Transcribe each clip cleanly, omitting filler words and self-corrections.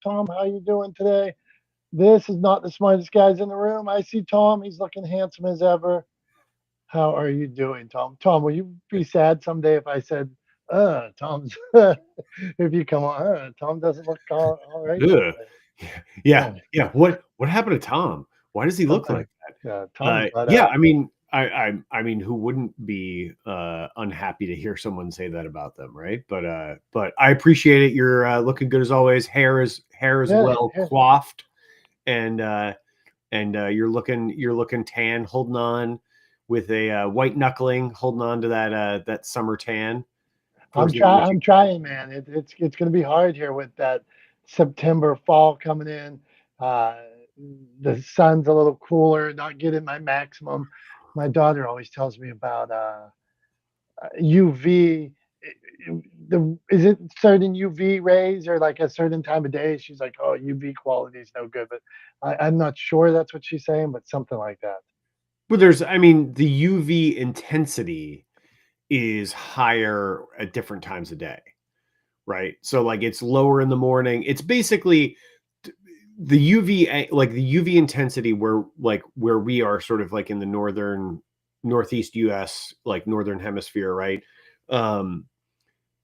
Tom, how you doing today? This is not the smartest guys in the room. I see Tom. He's looking handsome as ever. How are you doing, Tom? Tom, will you be sad someday if I said, Tom's, if you come on, Tom doesn't look all right Ugh. today. Yeah, Yeah, yeah. What happened to Tom? Why does he look something. like Yeah, that? Tom's got Yeah, I mean, I mean, who wouldn't be unhappy to hear someone say that about them, right? But I appreciate it. You're looking good as always. Hair is yeah, well yeah. coiffed, and you're looking tan, holding on with a white knuckling, holding on to that summer tan for as long as you. I'm trying, man. It's going to be hard here with that September fall coming in. Uh, the sun's a little cooler, not getting my maximum. My daughter always tells me about UV. Is it certain UV rays or like a certain time of day? She's like, oh, UV quality is no good, but I'm not sure that's what she's saying, but something like that. But I mean, the UV intensity is higher at different times of day, right? So like it's lower in the morning. It's basically the like the UV intensity where we are sort of like in the northeast US, like northern hemisphere, right? Um,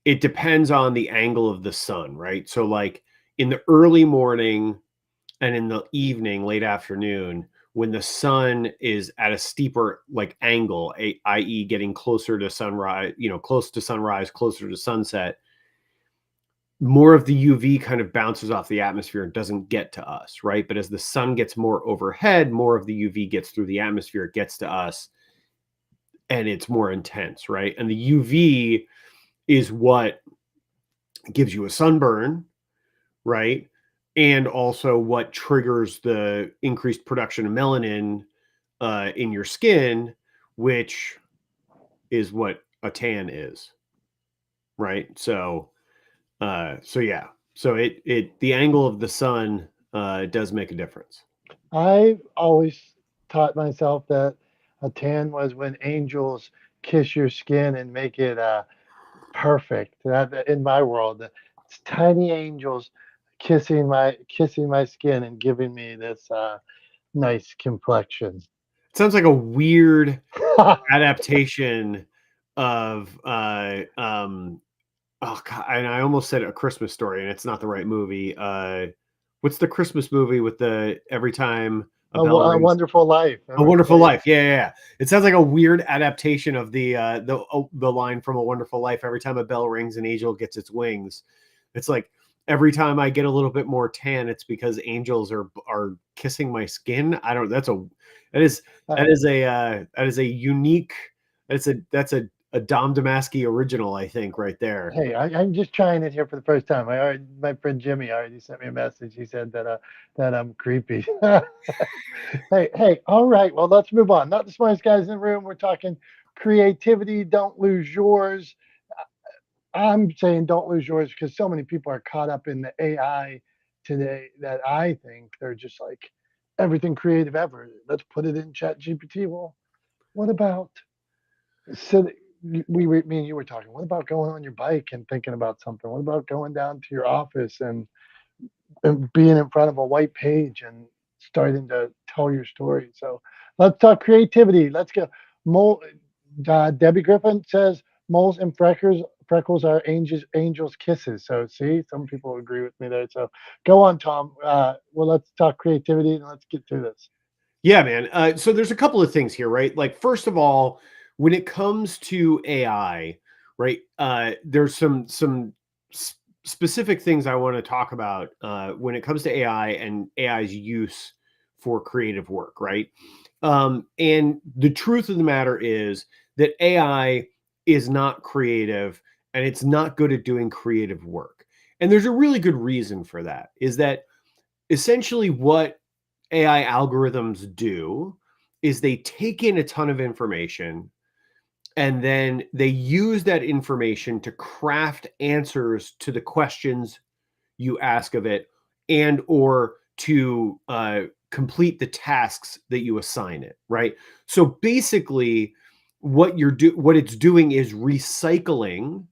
it depends on the angle of the sun, right? So like in the early morning and in the evening, late afternoon, when the sun is at a steeper like angle, i.e., getting closer to sunrise, close to sunrise, closer to sunset, more of the UV kind of bounces off the atmosphere and doesn't get to us, right? But as the sun gets more overhead, more of the UV gets through the atmosphere, it gets to us, and it's more intense, right? And the UV is what gives you a sunburn, right? And also what triggers the increased production of melanin in your skin, which is what a tan is, right? So yeah, so the angle of the sun does make a difference. I've always taught myself that a tan was when angels kiss your skin and make it perfect. That in my world, it's tiny angels kissing my skin and giving me this nice complexion. It sounds like a weird adaptation of oh God, and I almost said A Christmas Story, and it's not the right movie. What's the Christmas movie with the every time a bell A rings? Wonderful Life. A Remember? Wonderful Yeah, Life. Yeah, yeah, yeah. It sounds like a weird adaptation of the line from A Wonderful Life. Every time a bell rings, an angel gets its wings. It's like every time I get a little bit more tan, it's because angels are kissing my skin. I don't. That is yeah. that is a unique. That's a Dom Domasky original, I think, right there. Hey, I'm just trying it here for the first time. My friend Jimmy already sent me a message. He said that I'm creepy. Hey, all right. Well, let's move on. Not the smartest guys in the room. We're talking creativity. Don't lose yours. I'm saying don't lose yours because so many people are caught up in the AI today that I think they're just like everything creative ever. Let's put it in Chat GPT. Well, what about sitting? Me and you were talking. What about going on your bike and thinking about something? What about going down to your office and being in front of a white page and starting to tell your story? So let's talk creativity. Let's go. Mole, Debbie Griffin says moles and freckles are angels kisses. So see, some people agree with me there. So go on, Tom. Well, let's talk creativity and let's get through this. Yeah, man. So there's a couple of things here, right? Like, first of all, when it comes to AI, right? There's some specific things I want to talk about when it comes to AI and AI's use for creative work, right? And the truth of the matter is that AI is not creative and it's not good at doing creative work. And there's a really good reason for that. Is that essentially what AI algorithms do is they take in a ton of information and then they use that information to craft answers to the questions you ask of it and or to complete the tasks that you assign it, right? So basically what it's doing is recycling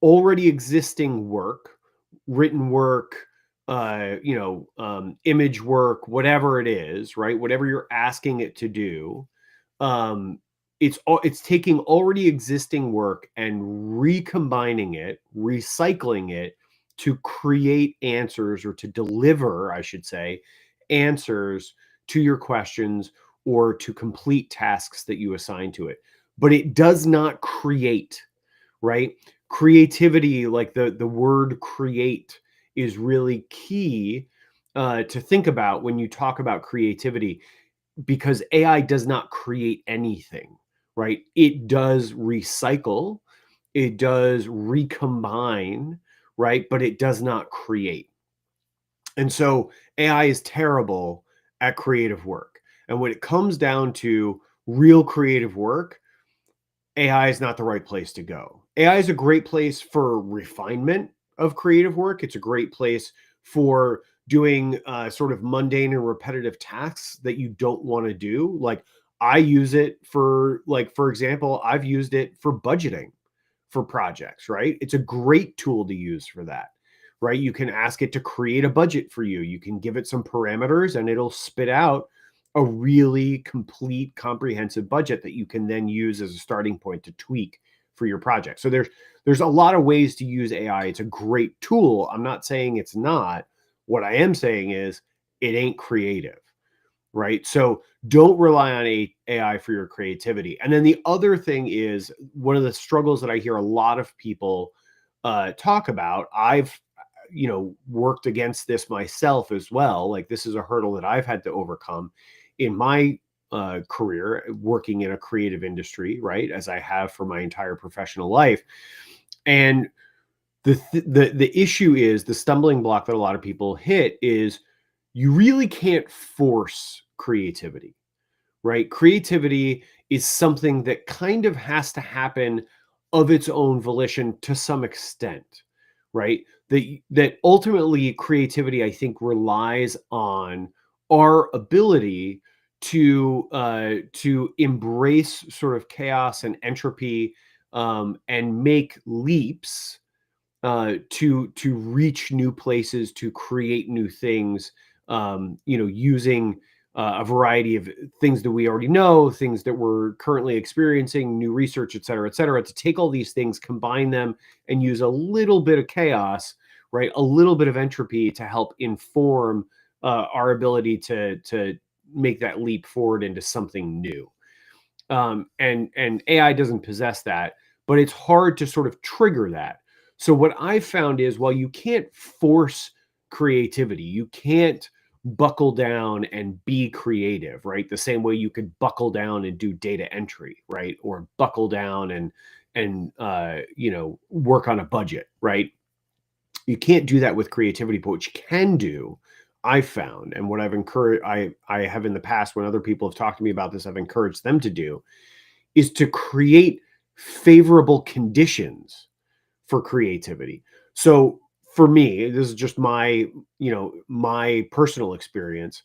already existing work, written work, image work, whatever it is, right? Whatever you're asking it to do, it's taking already existing work and recombining it, recycling it to create answers, or to deliver, I should say, answers to your questions, or to complete tasks that you assign to it. But it does not create, right? Creativity, like the word create, is really key to think about when you talk about creativity, because AI does not create anything, right? It does recycle, it does recombine, right? But it does not create. And so AI is terrible at creative work. And when it comes down to real creative work, AI is not the right place to go. AI is a great place for refinement of creative work. It's a great place for doing sort of mundane and repetitive tasks that you don't want to do. Like, I use it for, like, for example, I've used it for budgeting for projects, right? It's a great tool to use for that, right? You can ask it to create a budget for you. You can give it some parameters and it'll spit out a really complete, comprehensive budget that you can then use as a starting point to tweak for your project. So there's a lot of ways to use AI. It's a great tool. I'm not saying it's not. What I am saying is it ain't creative, right? So don't rely on AI for your creativity. And then the other thing is, one of the struggles that I hear a lot of people talk about, I've worked against this myself as well. Like, this is a hurdle that I've had to overcome in my career working in a creative industry, right? As I have for my entire professional life. And the issue is, the stumbling block that a lot of people hit is, you really can't force creativity, right? Creativity is something that kind of has to happen of its own volition to some extent, right? That ultimately creativity, I think, relies on our ability to embrace sort of chaos and entropy, and make leaps to reach new places, to create new things, using a variety of things that we already know, things that we're currently experiencing, new research, et cetera, to take all these things, combine them, and use a little bit of chaos, right? A little bit of entropy to help inform our ability to make that leap forward into something new. And AI doesn't possess that, but it's hard to sort of trigger that. So what I've found is, while you can't force creativity, you can't buckle down and be creative, right? The same way you could buckle down and do data entry, right? Or buckle down and work on a budget, right? You can't do that with creativity, but what you can do, I've found, and what I've encouraged, I have in the past, when other people have talked to me about this, I've encouraged them to do, is to create favorable conditions for creativity. So for me, this is just my personal experience.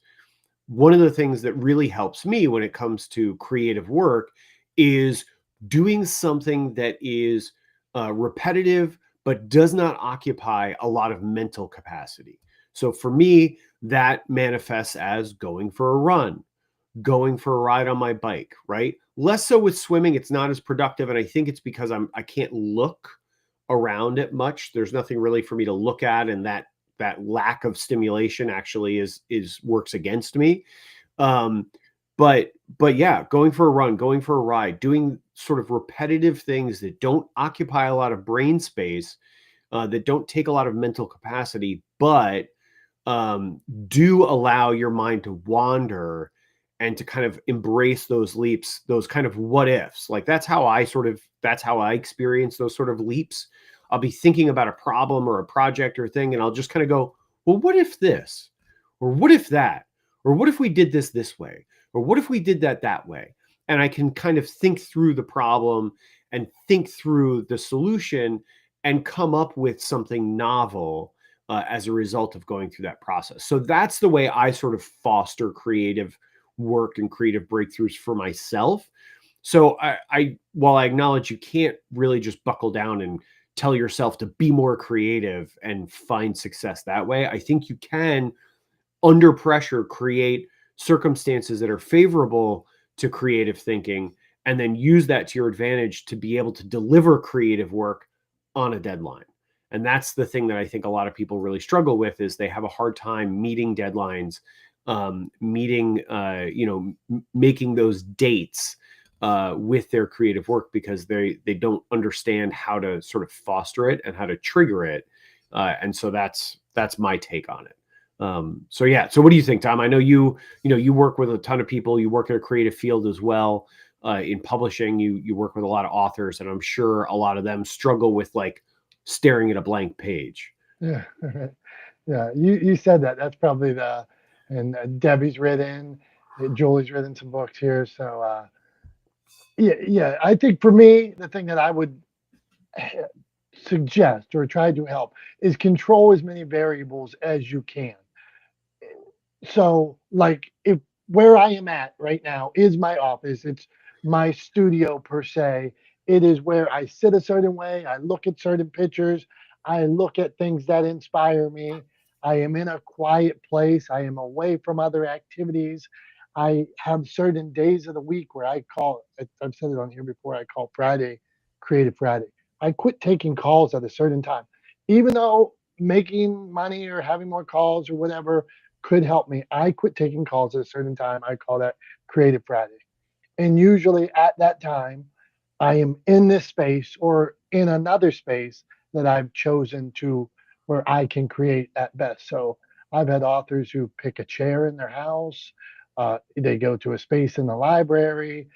One of the things that really helps me when it comes to creative work is doing something that is repetitive but does not occupy a lot of mental capacity. So for me, that manifests as going for a run, going for a ride on my bike, right? Less so with swimming. It's not as productive. And I think it's because I can't look around it much. There's nothing really for me to look at. And that lack of stimulation actually is works against me. Um, but yeah, going for a run, going for a ride, doing sort of repetitive things that don't occupy a lot of brain space, that don't take a lot of mental capacity, but do allow your mind to wander and to kind of embrace those leaps, those kind of what ifs. Like, that's how I experience those sort of leaps. I'll be thinking about a problem or a project or thing, and I'll just kind of go, well, what if this? Or what if that? Or what if we did this way? Or what if we did that way? And I can kind of think through the problem and think through the solution and come up with something novel as a result of going through that process. So that's the way I sort of foster creative work and creative breakthroughs for myself. So while I acknowledge you can't really just buckle down and tell yourself to be more creative and find success that way. I think you can, under pressure, create circumstances that are favorable to creative thinking, and then use that to your advantage to be able to deliver creative work on a deadline. And that's the thing that I think a lot of people really struggle with, is they have a hard time meeting deadlines, making those dates with their creative work, because they don't understand how to sort of foster it and how to trigger it. And so that's my take on it. So what do you think, Tom? I know you work with a ton of people. You work in a creative field as well. In publishing, you work with a lot of authors, and I'm sure a lot of them struggle with like staring at a blank page. Yeah. Yeah. You said that. That's probably and Debbie's written, Julie's written some books here. So, yeah. I think for me, the thing that I would suggest or try to help is control as many variables as you can. So, like, if where I am at right now is my office, it's my studio per se. It is where I sit a certain way, I look at certain pictures, I look at things that inspire me. I am in a quiet place, I am away from other activities. I have certain days of the week where I call, I've said it on here before, I call Friday Creative Friday. I quit taking calls at a certain time. Even though making money or having more calls or whatever could help me, I quit taking calls at a certain time. I call that Creative Friday. And usually at that time, I am in this space or in another space that I've chosen to where I can create at best. So I've had authors who pick a chair in their house, they go to a space in the library,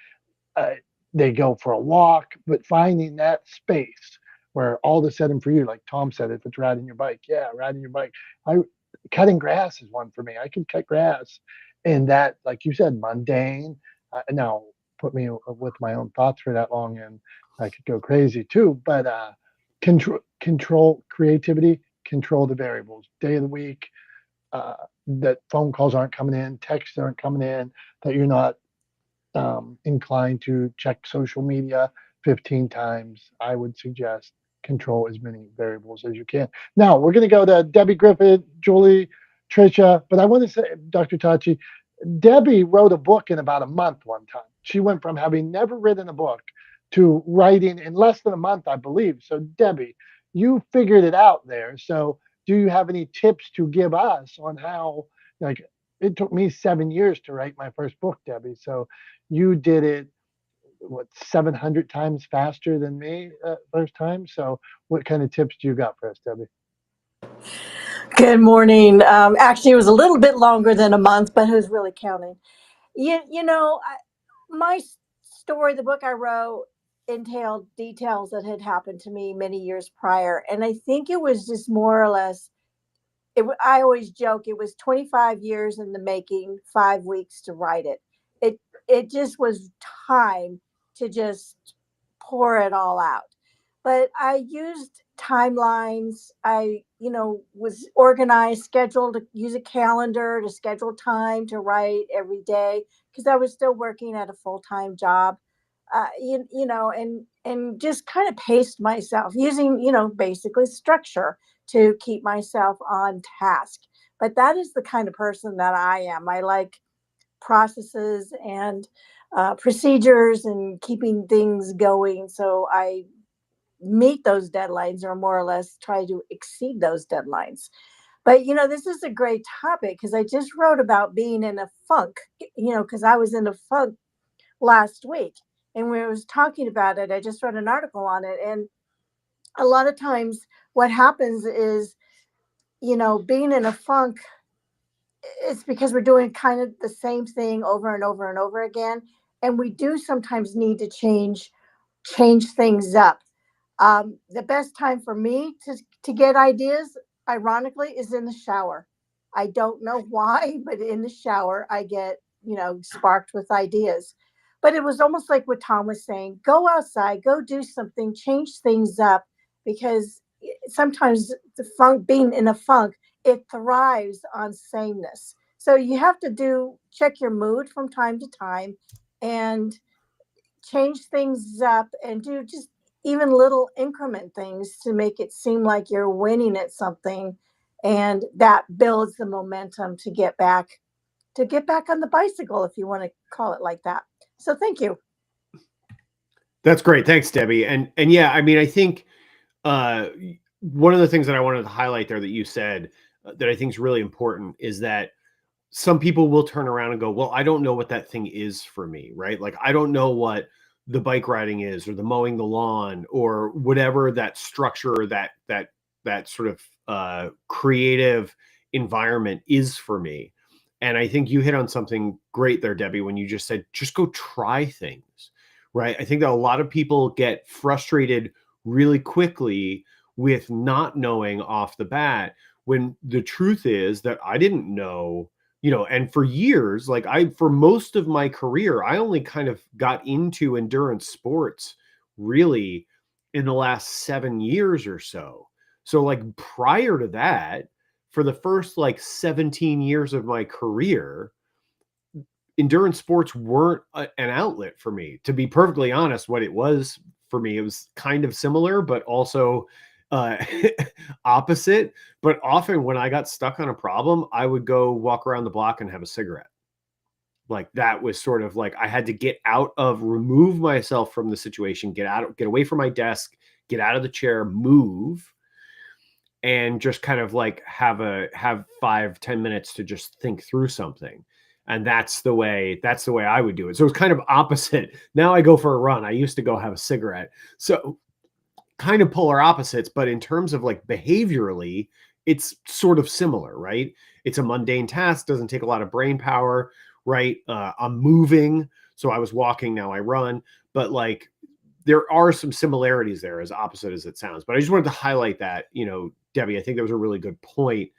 uh, they go for a walk, but finding that space where all of a sudden for you, like Tom said, if it's riding your bike, yeah, riding your bike. I Cutting grass is one for me. I can cut grass, and that, like you said, mundane. Now put me with my own thoughts for that long, and I could go crazy too. But control creativity, control the variables. Day of the week, that phone calls aren't coming in, texts aren't coming in, that you're not inclined to check social media 15 times. I would suggest control as many variables as you can. Now, we're going to go to Debbie Griffith, Julie, Tricia, but I want to say, Dr. Tachi, Debbie wrote a book in about a month one time. She went from having never written a book to writing in less than a month, I believe. So, Debbie, you figured it out there. So, do you have any tips to give us on how, like, it took me 7 years to write my first book, Debbie. So, you did it, what, 700 times faster than me first time. So, what kind of tips do you got for us, Debbie? Good morning. Actually, it was a little bit longer than a month, but who's really counting? My story, the book I wrote, entailed details that had happened to me many years prior. And I think it was just more or less, I always joke, it was 25 years in the making, 5 weeks to write it. It just was time to just pour it all out. But I used timelines. I, was organized, scheduled to use a calendar to schedule time to write every day because I was still working at a full-time job. And just kind of paced myself using, basically structure to keep myself on task. But that is the kind of person that I am. I like processes and procedures and keeping things going. So I meet those deadlines or more or less try to exceed those deadlines. But this is a great topic because I just wrote about being in a funk, because I was in a funk last week. And when I was talking about it, I just wrote an article on it. And a lot of times what happens is, being in a funk, it's because we're doing kind of the same thing over and over and over again. And we do sometimes need to change things up. The best time for me to get ideas, ironically, is in the shower. I don't know why, but in the shower, I get, sparked with ideas. But it was almost like what Tom was saying, go outside, go do something, change things up, because sometimes being in a funk, it thrives on sameness. So you have to check your mood from time to time and change things up and do just even little increment things to make it seem like you're winning at something, and that builds the momentum to get back on the bicycle, if you want to call it like that. So thank you. That's great. Thanks, Debbie. And yeah, I mean, I think uh, one of the things that I wanted to highlight there that you said that I think is really important is that some people will turn around and go, well, I don't know what that thing is for me, right? Like, I don't know what the bike riding is, or the mowing the lawn, or whatever that structure, that sort of creative environment is for me. And I think you hit on something great there, Debbie, when you just said, just go try things, right? I think that a lot of people get frustrated really quickly with not knowing off the bat, when the truth is that I didn't know, and for years, like for most of my career, I only kind of got into endurance sports really in the last 7 years or so. So like prior to that, for the first like 17 years of my career, endurance sports weren't an outlet for me. To be perfectly honest, what it was for me, it was kind of similar, but also uh, opposite. But often when I got stuck on a problem, I would go walk around the block and have a cigarette. Like that was sort of like I had to remove myself from the situation, get away from my desk, get out of the chair, move, and just kind of like have 5-10 minutes to just think through something. And that's the way I would do it. So it's kind of opposite. Now I go for a run. I used to go have a cigarette. So kind of polar opposites, but in terms of like behaviorally, it's sort of similar, right? It's a mundane task, doesn't take a lot of brain power, right? I'm moving. So I was walking, now I run, but like there are some similarities there, as opposite as it sounds. But I just wanted to highlight that, Debbie, I think that was a really good point.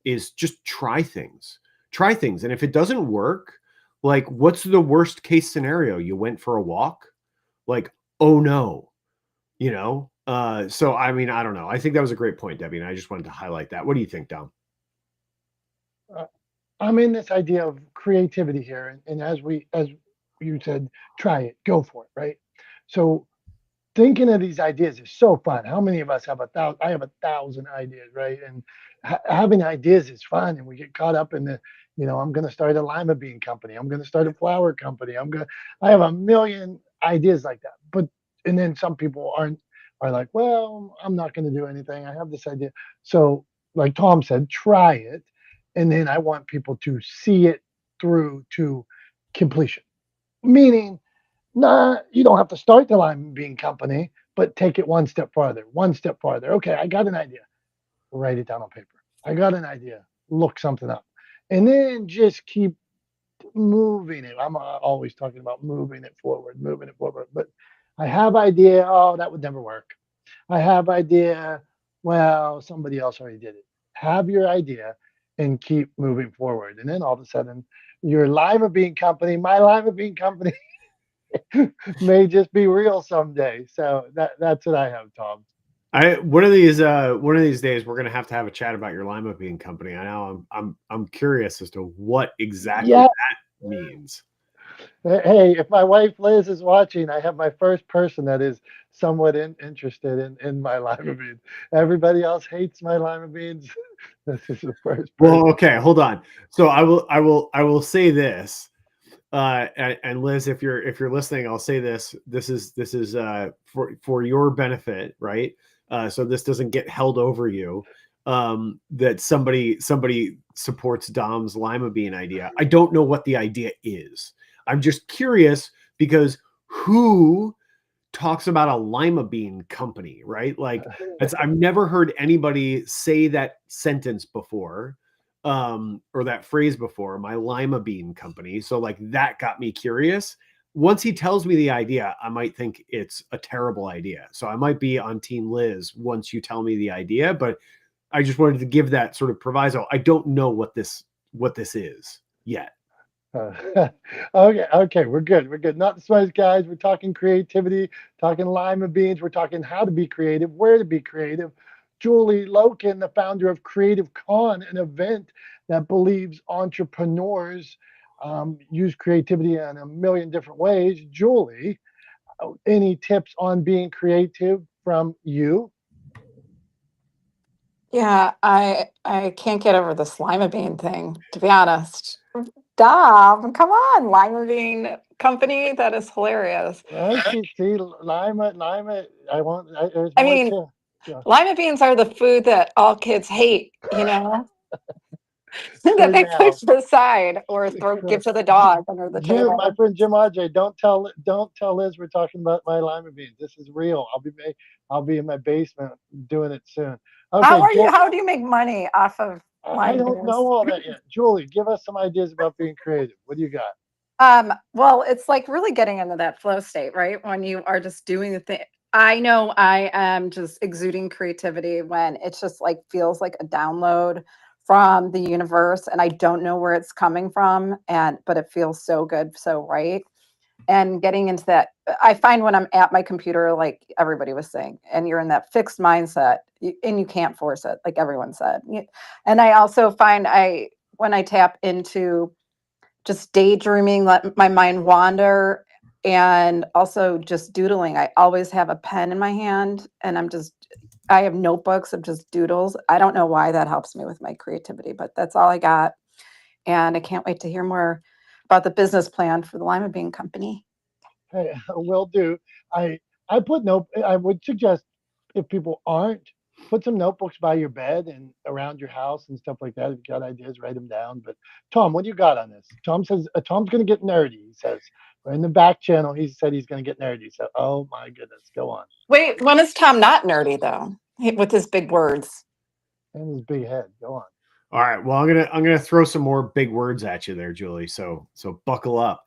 Is just try things. And if it doesn't work, like what's the worst case scenario? You went for a walk, like, oh no, so I mean, I don't know. I think that was a great point, Debbie, and I just wanted to highlight that. What do you think, Dom? I'm in this idea of creativity here, and as you said, try it, go for it, right? So thinking of these ideas is so fun. How many of us have 1,000? I have 1,000 ideas, right? And having ideas is fun, and we get caught up in I'm going to start a lima bean company. I'm going to start a flower company. I have a million ideas like that. But and then some people are like, well, I'm not going to do anything. I have this idea. So, like Tom said, try it, and then I want people to see it through to completion. Meaning, nah, you don't have to start the lime bean company, but take it one step farther, one step farther. Okay, I got an idea. Write it down on paper. I got an idea. Look something up. And then just keep moving it. I'm always talking about moving it forward, moving it forward. But I have idea. Oh, that would never work. I have idea. Well, somebody else already did it. Have your idea and keep moving forward. And then all of a sudden, your lima bean company, my lima bean company may just be real someday. So that's what I have, Tom. One of these days we're gonna have to have a chat about your lima bean company. I know I'm curious as to what exactly Yeah. that means. Hey, if my wife Liz is watching, I have my first person that is somewhat interested in my lima beans. Everybody else hates my lima beans. This is the first person. Well, okay, hold on. So I will say this. And Liz, if you're listening, I'll say this. This is for your benefit, right? So this doesn't get held over you. That somebody supports Dom's lima bean idea. I don't know what the idea is. I'm just curious because who talks about a lima bean company, right? Like I've never heard anybody say that sentence before, or that phrase before, my lima bean company. So like that got me curious. Once he tells me the idea, I might think it's a terrible idea. So I might be on Team Liz once you tell me the idea, but I just wanted to give that sort of proviso. I don't know what this is yet. Okay, we're good. We're good. Not the smartest guys. We're talking creativity, talking lima beans. We're talking how to be creative, where to be creative. Julie Loken, the founder of Creative Con, an event that believes entrepreneurs use creativity in a million different ways. Julie, any tips on being creative from you? Yeah, I can't get over the lima bean thing, to be honest. Dom, come on, lima bean company, that is hilarious. Well, see, Lima. There's I more mean, to. Yeah, lima beans are the food that all kids hate, that for they now. push to the side or give to the dog under the Jim, my table. friend Jim Aj, don't tell Liz we're talking about my lima beans. This is real. I'll be in my basement doing it soon. Okay, How do you make money off of I lima don't beans? know all that yet. Julie, give us some ideas about being creative. What do you got? Well, it's like really getting into that flow state, right? When you are just doing the thing. I know I am just exuding creativity when it's just like feels like a download from the universe and I don't know where it's coming from but it feels so good, so right. And getting into that, I find when I'm at my computer, like everybody was saying, and you're in that fixed mindset and you can't force it, like everyone said. And I also find when I tap into just daydreaming, let my mind wander, and also just doodling. I always have a pen in my hand and I have notebooks of just doodles. I don't know why that helps me with my creativity, but that's all I got. And I can't wait to hear more about the business plan for the Lima Bean Company. Hey, will do. I I put note. I would suggest if people aren't, put some notebooks by your bed and around your house and stuff like that. If you got ideas, write them down. But Tom, what do you got on this? Tom says Tom's going to get nerdy. He says we're in the back channel. He said he's going to get nerdy. So, oh my goodness, go on. Wait, when is Tom not nerdy though? With his big words. And his big head. Go on. All right. Well, I'm gonna throw some more big words at you there, Julie. So buckle up.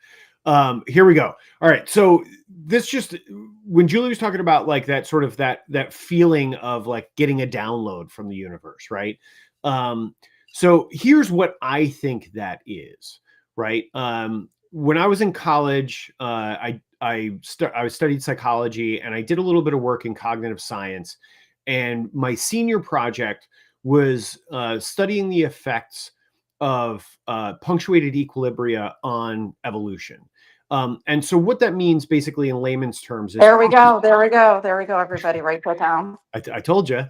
Here we go. All right. So this just when Julie was talking about like that sort of that feeling of like getting a download from the universe, right? So here's what I think that is, right? When I was in college, I studied psychology and I did a little bit of work in cognitive science. And my senior project was studying the effects of punctuated equilibria on evolution. And so what that means basically in layman's terms is There we go. Everybody, write that down. I told you.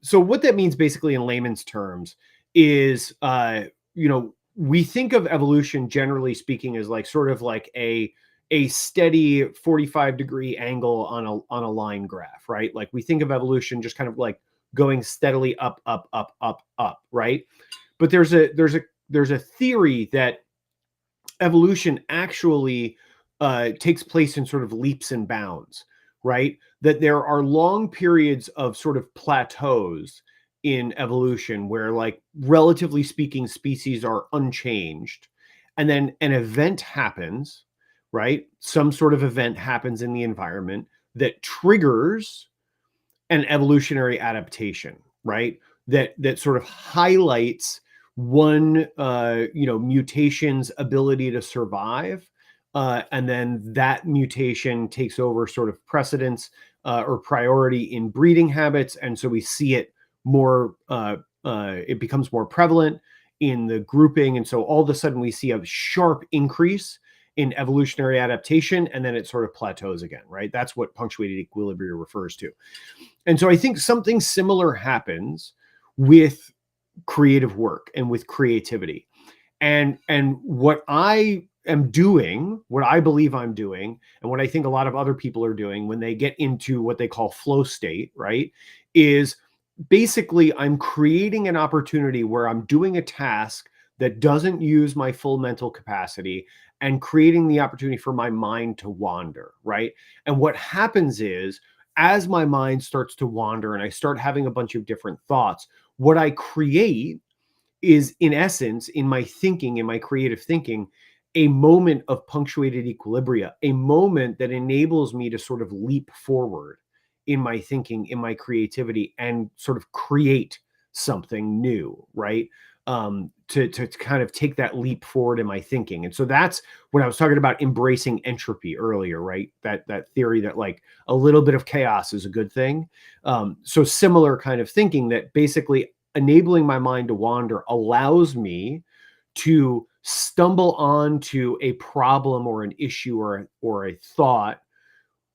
So what that means basically in layman's terms is, we think of evolution generally speaking as like sort of like a steady 45-degree angle on a line graph, right? Like we think of evolution just kind of like going steadily up, up, up, up, up, right? But there's a theory that evolution actually takes place in sort of leaps and bounds, right? That there are long periods of sort of plateaus in evolution where, like, relatively speaking, species are unchanged. And then an event happens, right? Some sort of event happens in the environment that triggers an evolutionary adaptation, right? That sort of highlights one mutation's ability to survive, and then that mutation takes over sort of precedence or priority in breeding habits, and so we see it more. It becomes more prevalent in the grouping, and so all of a sudden we see a sharp increase in evolutionary adaptation, and then it sort of plateaus again, right? That's what punctuated equilibria refers to. And so I think something similar happens with creative work and with creativity. And what I am doing, what I believe I'm doing, and what I think a lot of other people are doing when they get into what they call flow state, right, is basically I'm creating an opportunity where I'm doing a task that doesn't use my full mental capacity and creating the opportunity for my mind to wander, right? And what happens is, as my mind starts to wander and I start having a bunch of different thoughts, what I create is, in essence, in my thinking, in my creative thinking, a moment of punctuated equilibria, a moment that enables me to sort of leap forward in my thinking, in my creativity, and sort of create something new, right? To kind of take that leap forward in my thinking. And so that's when I was talking about embracing entropy earlier, right? That theory that like a little bit of chaos is a good thing. So similar kind of thinking that basically enabling my mind to wander allows me to stumble onto a problem or an issue or a thought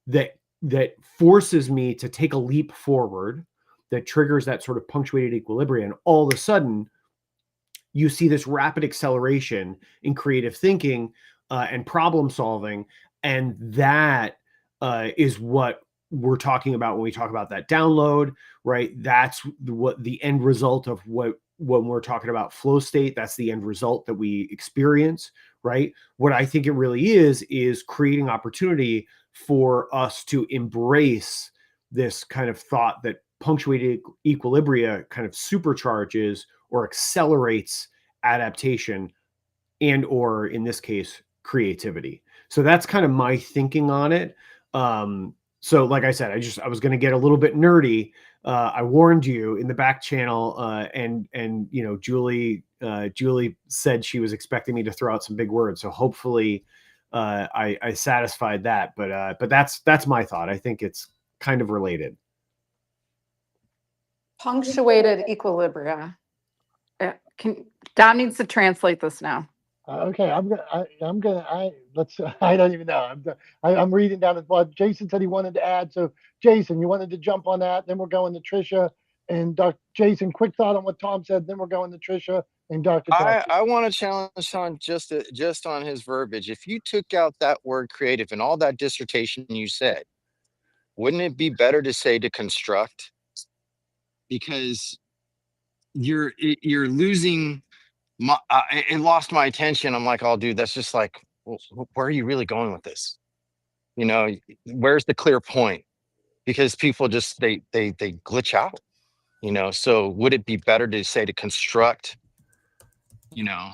that forces me to take a leap forward, that triggers that sort of punctuated equilibrium. And all of a sudden, you see this rapid acceleration in creative thinking and problem solving. And that is what we're talking about when we talk about that download, right? That's what the end result of when we're talking about flow state, that's the end result that we experience, right? What I think it really is creating opportunity for us to embrace this kind of thought that punctuated equilibria kind of supercharges or accelerates adaptation and or in this case creativity. So that's kind of my thinking on it. So like I said, I was going to get a little bit nerdy. I warned you in the back channel, and you know, Julie said she was expecting me to throw out some big words. So hopefully I satisfied that. But that's my thought. I think it's kind of related. Punctuated equilibria. Dom needs to translate this now. Okay, I'm gonna. Let's. I don't even know. I'm reading down at what Jason said he wanted to add. So, Jason, you wanted to jump on that. Then we're going to Trisha and Dr. Jason. Quick thought on what Tom said. Then we're going to Trisha and Dr. I want to challenge Sean just on his verbiage. If you took out that word creative and all that dissertation you said, wouldn't it be better to say to construct? Because you're losing. It lost my attention. I'm like, oh, dude, that's just like, well, where are you really going with this? You know, where's the clear point? Because people just they glitch out. You know, so would it be better to say to construct? You know,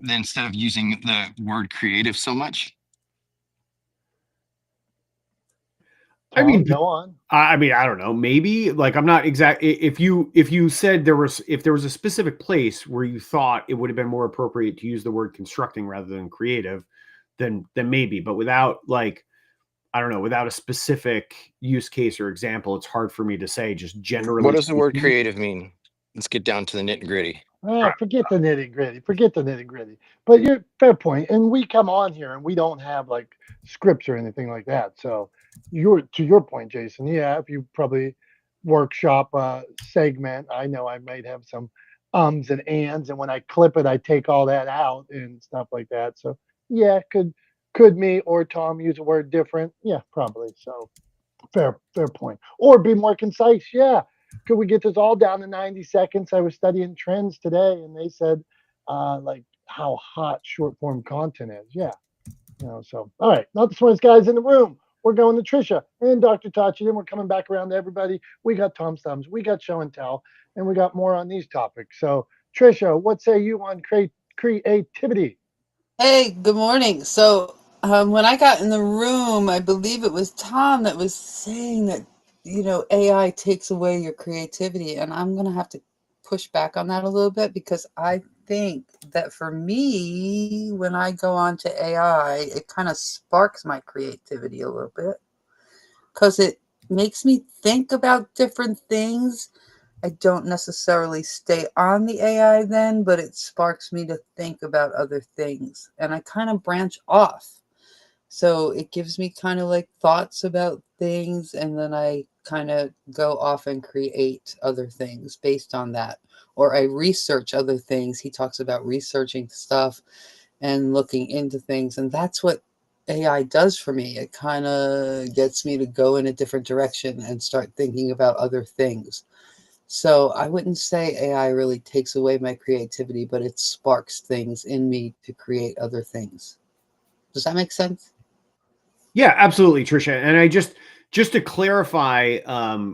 instead of using the word creative so much? Tom, I mean, go on. I mean, I don't know. Maybe like I'm not exact. If you said if there was a specific place where you thought it would have been more appropriate to use the word constructing rather than creative, then maybe. But without like, I don't know, without a specific use case or example, it's hard for me to say. Just generally, What does the word creative mean? Let's get down to the nitty gritty. Forget the nitty gritty. Forget the nitty gritty. But you're fair point. And we come on here and we don't have like scripts or anything like that. So to your point, Jason. Yeah, if you probably workshop a segment, I know I might have some ums and ands, and when I clip it, I take all that out and stuff like that. So yeah, could me or Tom use a word different? Yeah, probably. So fair point. Or be more concise. Yeah. Could we get this all down to 90 seconds? I was studying trends today and they said like how hot short form content is. Yeah. You know, so all right, not the smartest guys in the room. We're going to Trisha and Dr. Tachi, then we're coming back around to everybody. We got Tom's Thumbs, we got Show and Tell, and we got more on these topics. So Trisha, what say you on creativity? Hey, good morning. So when I got in the room, I believe it was Tom that was saying that, you know, AI takes away your creativity. And I'm going to have to push back on that a little bit because I think that for me, when I go on to AI, it kind of sparks my creativity a little bit because it makes me think about different things. I don't necessarily stay on the AI then, but it sparks me to think about other things. And I kind of branch off. So it gives me kind of like thoughts about things. And then I kind of go off and create other things based on that. Or I research other things. He talks about researching stuff and looking into things. And that's what AI does for me. It kind of gets me to go in a different direction and start thinking about other things. So I wouldn't say AI really takes away my creativity, but it sparks things in me to create other things. Does that make sense? Yeah, absolutely, Trisha. And I just to clarify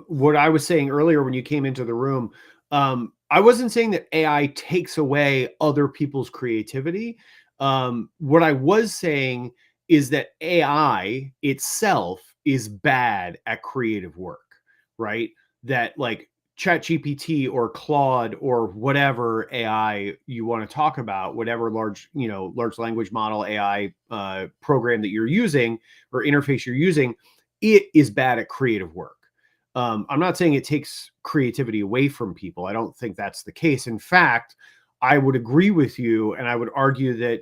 what I was saying earlier when you came into the room, I wasn't saying that AI takes away other people's creativity. What I was saying is that AI itself is bad at creative work, right? That like ChatGPT or Claude or whatever AI you want to talk about, whatever large language model AI program that you're using or interface you're using, it is bad at creative work. I'm not saying it takes creativity away from people. I don't think that's the case. In fact, I would agree with you, and I would argue that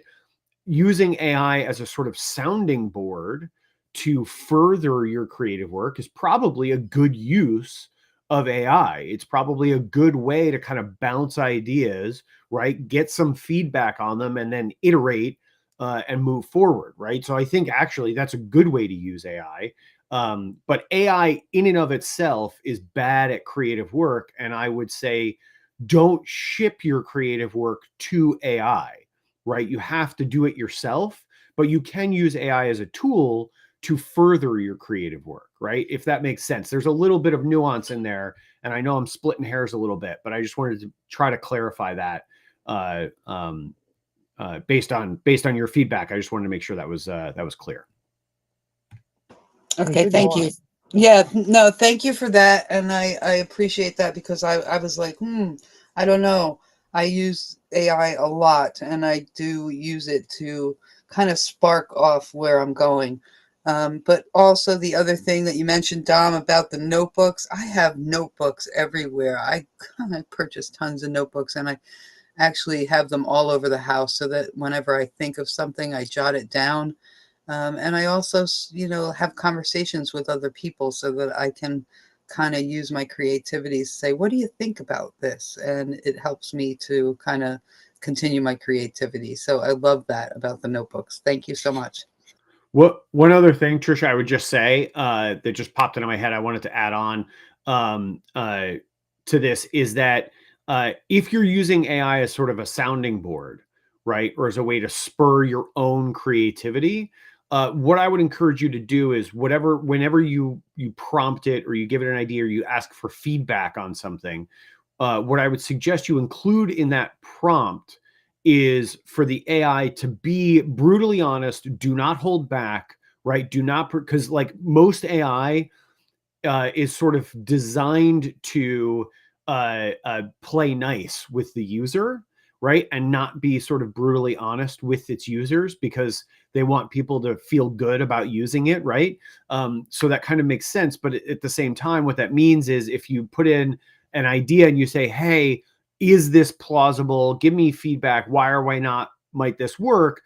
using AI as a sort of sounding board to further your creative work is probably a good use of AI. It's probably a good way to kind of bounce ideas, right? Get some feedback on them and then iterate and move forward, right? So I think actually that's a good way to use AI. But AI in and of itself is bad at creative work. And I would say, don't ship your creative work to AI, right? You have to do it yourself, but you can use AI as a tool to further your creative work, right? If that makes sense. There's a little bit of nuance in there, and I know I'm splitting hairs a little bit, but I just wanted to try to clarify that based on your feedback. I just wanted to make sure that was clear. Okay, Go thank on. you. Yeah, no, thank you for that. And I appreciate that because I was like, I don't know. I use AI a lot and I do use it to kind of spark off where I'm going. But also the other thing that you mentioned, Dom, about the notebooks, I have notebooks everywhere. I purchase tons of notebooks and I actually have them all over the house so that whenever I think of something, I jot it down. And I also, have conversations with other people so that I can kind of use my creativity to say, what do you think about this? And it helps me to kind of continue my creativity. So I love that about the notebooks. Thank you so much. One other thing, Trisha, I would just say that just popped into my head, I wanted to add on to this is that if you're using AI as sort of a sounding board, right, or as a way to spur your own creativity, what I would encourage you to do is whenever you prompt it or you give it an idea or you ask for feedback on something, what I would suggest you include in that prompt is for the AI to be brutally honest, do not hold back, right? Do not, because like most AI is sort of designed to play nice with the user, right? And not be sort of brutally honest with its users because they want people to feel good about using it, right? So that kind of makes sense. But at the same time, what that means is if you put in an idea and you say, hey, is this plausible? Give me feedback. Why or why not might this work?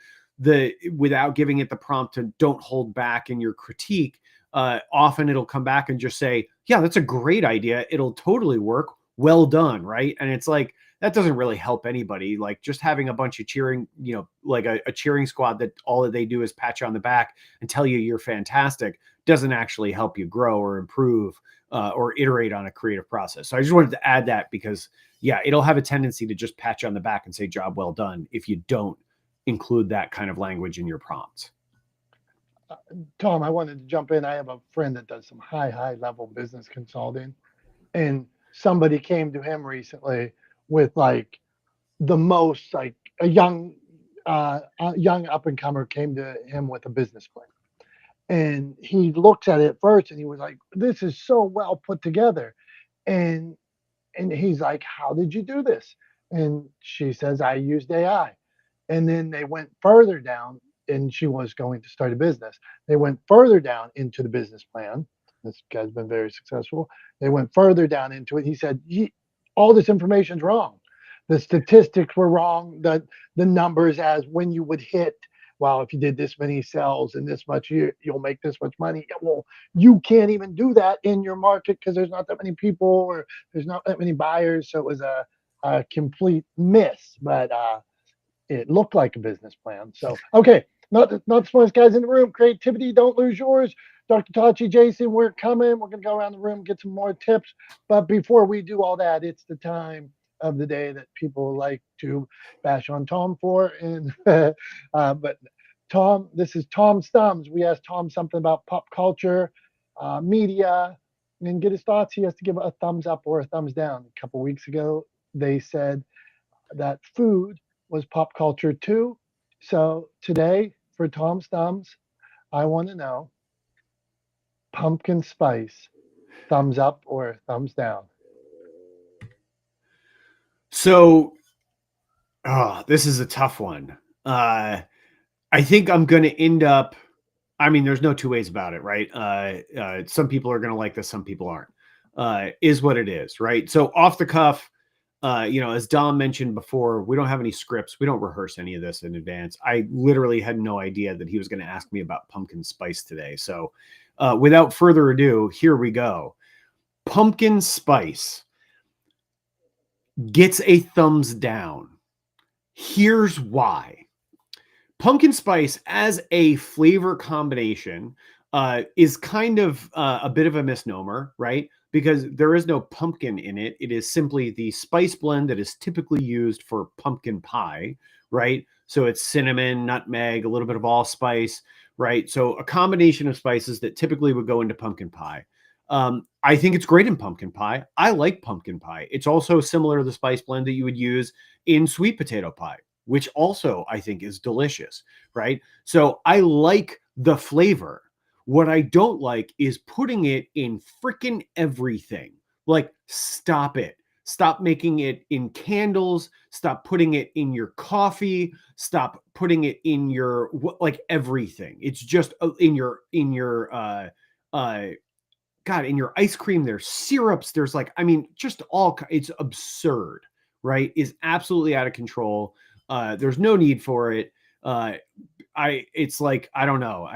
Without giving it the prompt to don't hold back in your critique, often it'll come back and just say, yeah, that's a great idea. It'll totally work. Well done. Right. And it's like, that doesn't really help anybody. Like just having a bunch of cheering, like a cheering squad that all they do is pat you on the back and tell you you're fantastic doesn't actually help you grow or improve or iterate on a creative process. So I just wanted to add that because, yeah, it'll have a tendency to just pat you on the back and say job well done if you don't include that kind of language in your prompts. Tom, I wanted to jump in. I have a friend that does some high level business consulting, and somebody came to him recently with like the most like a young up and comer came to him with a business plan, and he looks at it first and he was like, "This is so well put together," and he's like, "How did you do this?" And she says, "I used AI." And then they went further down, and she was going to start a business. They went further down into the business plan. This guy's been very successful. They went further down into it. He said, all this information's wrong. The statistics were wrong. The numbers as when you would hit, well, if you did this many sales and this much, you'll make this much money. Well, you can't even do that in your market because there's not that many people or there's not that many buyers. So it was a complete miss. But it looked like a business plan. So, okay, not the smartest guys in the room. Creativity, don't lose yours. Dr. Tachi, Jason, we're coming. We're going to go around the room, get some more tips. But before we do all that, it's the time of the day that people like to bash on Tom for. And but Tom, this is Tom's Thumbs. We asked Tom something about pop culture, media, and get his thoughts. He has to give a thumbs up or a thumbs down. A couple weeks ago, they said that food was pop culture too. So today, for Tom's Thumbs, I want to know pumpkin spice, thumbs up or thumbs down? So, this is a tough one. I think I'm going to end up, I mean, there's no two ways about it, right? Some people are going to like this, some people aren't. Is what it is, right? So off the cuff, as Dom mentioned before, we don't have any scripts. We don't rehearse any of this in advance. I literally had no idea that he was going to ask me about pumpkin spice today. So without further ado, here we go. Pumpkin spice gets a thumbs down. Here's why. Pumpkin spice as a flavor combination is kind of a bit of a misnomer, right? Because there is no pumpkin in it. It is simply the spice blend that is typically used for pumpkin pie, right? So it's cinnamon, nutmeg, a little bit of allspice, right? So a combination of spices that typically would go into pumpkin pie. I think it's great in pumpkin pie. I like pumpkin pie. It's also similar to the spice blend that you would use in sweet potato pie, which also I think is delicious, right? So I like the flavor. What I don't like is putting it in freaking everything. Like, stop it. Stop making it in candles. Stop putting it in your coffee. Stop putting it in your, like, everything. It's just in your God, in your ice cream, there's syrups. There's like, I mean, just all, it's absurd, right? Is absolutely out of control. There's no need for it. It's like, I don't know.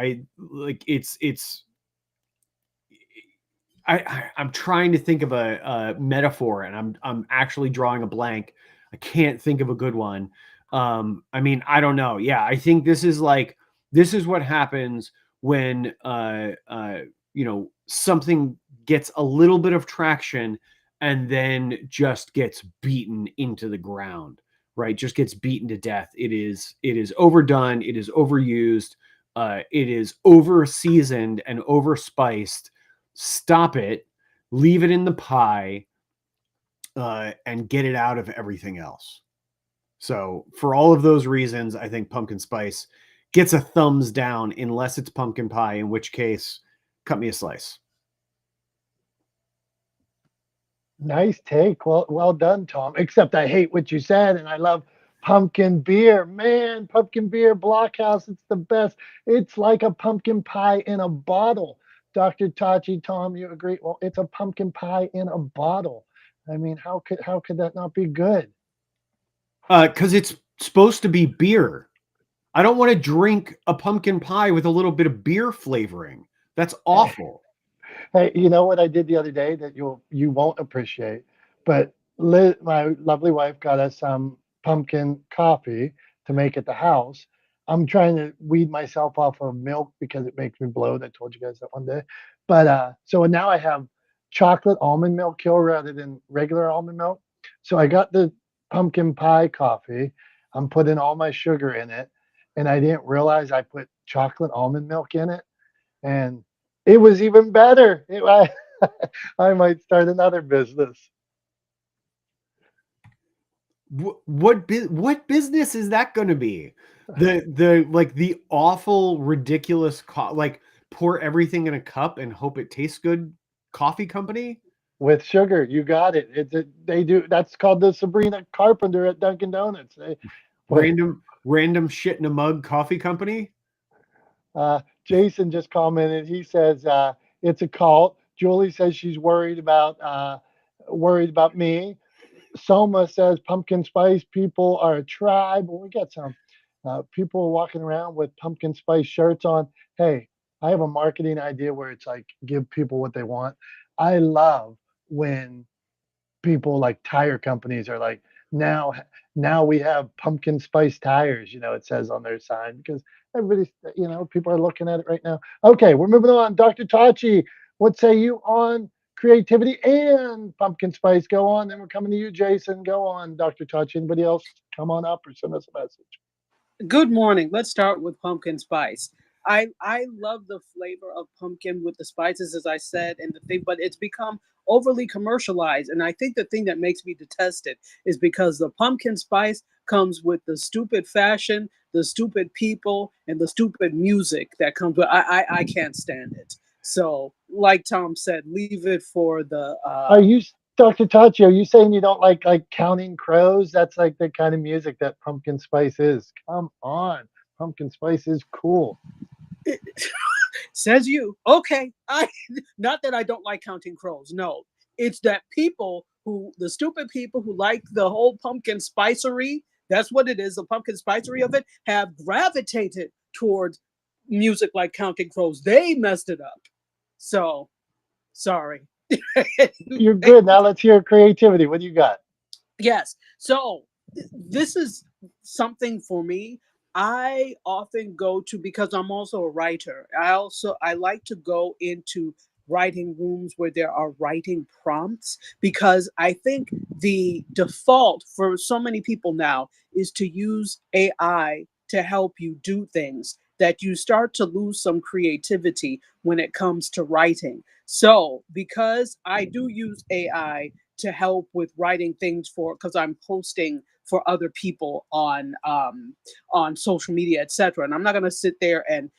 I'm trying to think of a metaphor, and I'm actually drawing a blank. I can't think of a good one. I mean, I don't know. Yeah, I think this is what happens when something gets a little bit of traction and then just gets beaten into the ground, right? Just gets beaten to death. It is overdone. It is overused. It is over seasoned and overspiced. Stop it, leave it in the pie, and get it out of everything else. So for all of those reasons, I think pumpkin spice gets a thumbs down unless it's pumpkin pie, in which case, cut me a slice. Nice take. Well done, Tom. Except I hate what you said, and I love pumpkin beer. Man, pumpkin beer, Blockhouse, it's the best. It's like a pumpkin pie in a bottle. Dr. Tachi, Tom, you agree? Well, it's a pumpkin pie in a bottle. I mean, how could that not be good? Because it's supposed to be beer. I don't want to drink a pumpkin pie with a little bit of beer flavoring. That's awful. Hey, you know what I did the other day that you won't appreciate, but Liz, my lovely wife, got us some pumpkin coffee to make at the house. I'm trying to weed myself off of milk because it makes me bloat. I told you guys that one day. But so now I have chocolate almond milk here rather than regular almond milk. So I got the pumpkin pie coffee. I'm putting all my sugar in it, and I didn't realize I put chocolate almond milk in it, and it was even better. I might start another business. What business is that going to be? The awful, ridiculous, like pour everything in a cup and hope it tastes good coffee company? With sugar. You got it. They do. That's called the Sabrina Carpenter at Dunkin' Donuts. Random shit in a mug coffee company? Jason just commented. He says it's a cult. Julie says she's worried about me. Soma says pumpkin spice people are a tribe. Well, we got some people walking around with pumpkin spice shirts on. Hey, I have a marketing idea where it's like give people what they want. I love when people like tire companies are like, now we have pumpkin spice tires, it says on their sign, because everybody's, people are looking at it right now. Okay, we're moving on. Dr. Tachi, what say you on creativity and pumpkin spice? Go on. Then we're coming to you, Jason. Go on, Dr. Tachi. Anybody else come on up or send us a message? Good morning. Let's start with pumpkin spice. I love the flavor of pumpkin with the spices, as I said, and the thing, but it's become overly commercialized. And I think the thing that makes me detest it is because the pumpkin spice comes with the stupid fashion, the stupid people, and the stupid music that comes with. I can't stand it. So, like Tom said, leave it for the. Are you, Dr. Tachi, are you saying you don't like Counting Crows? That's like the kind of music that pumpkin spice is. Come on. Pumpkin spice is cool. Says you. Okay. Not that I don't like Counting Crows. No. It's that people the stupid people who like the whole pumpkin spicery, that's what it is, the pumpkin spicery of it, have gravitated towards music like Counting Crows. They messed it up. So, sorry. You're good. Now let's hear creativity. What do you got? Yes. So this is something for me. I often go to, because I'm also a writer. I like to go into writing rooms where there are writing prompts, because I think the default for so many people now is to use AI to help you do things, that you start to lose some creativity when it comes to writing. So, because I do use AI to help with writing things for, because I'm posting for other people on social media, etc. And I'm not going to sit there and,